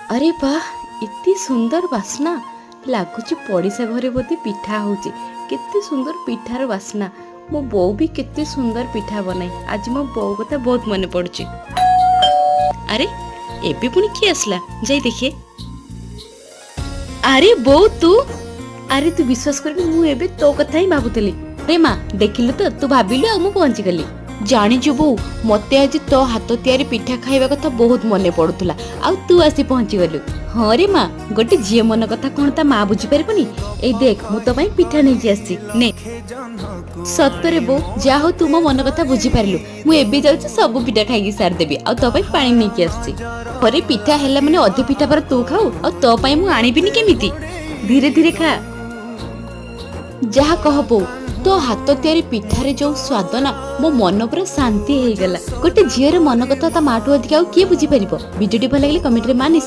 अरे वाह इतनी सुंदर बास्ना लगुच पड़िशा घरे बोधी पिठा होचे केते सुंदर पिठार बास्ना। मो बो भी केते सुंदर पिठा बनाई आज मो बो कथा बहुत मन पड़ुची। अरे एबे पुणी किए आसला जाई देखिए। अरे बो तू अरे तू विश्वास कर मु एबे तो कथा ही भाबुतली। अरे माँ देखिलु तो तू भाबिलु आ मु पहुंची गली। जानिचु बो मते आज तो हाथ तैयारी पिठा खाइबा कथा बहुत मने पड़ुतला आ तू आसी पहुंची गलु। हाँ रे माँ गोटे झील मन कथा कौन ता माँ बुझी पारबनी। ए देख मु तो पई पिठा नहीं आसी ने सतरे बो जा हो तू मो मन कथा बुझी पारलु। मु एबे जाउची सब पिठा खाइकी सार देबी आ तो पई पानी नहीं आसी। अरे पिठा हैला माने अधे पिठा पर तू खाऊ आ तो पई मु आनिबिनी केमिति। धीरे धीरे खा जहा कह बो तो हाथ तैयारी पिठारे जो स्वाद ना मो मन पूरा शांति हो गला। गोटे झीर मन कथा ता माठू अधिक किए बुझी पारिबो। वीडियो भल लगे कमेंट रे मान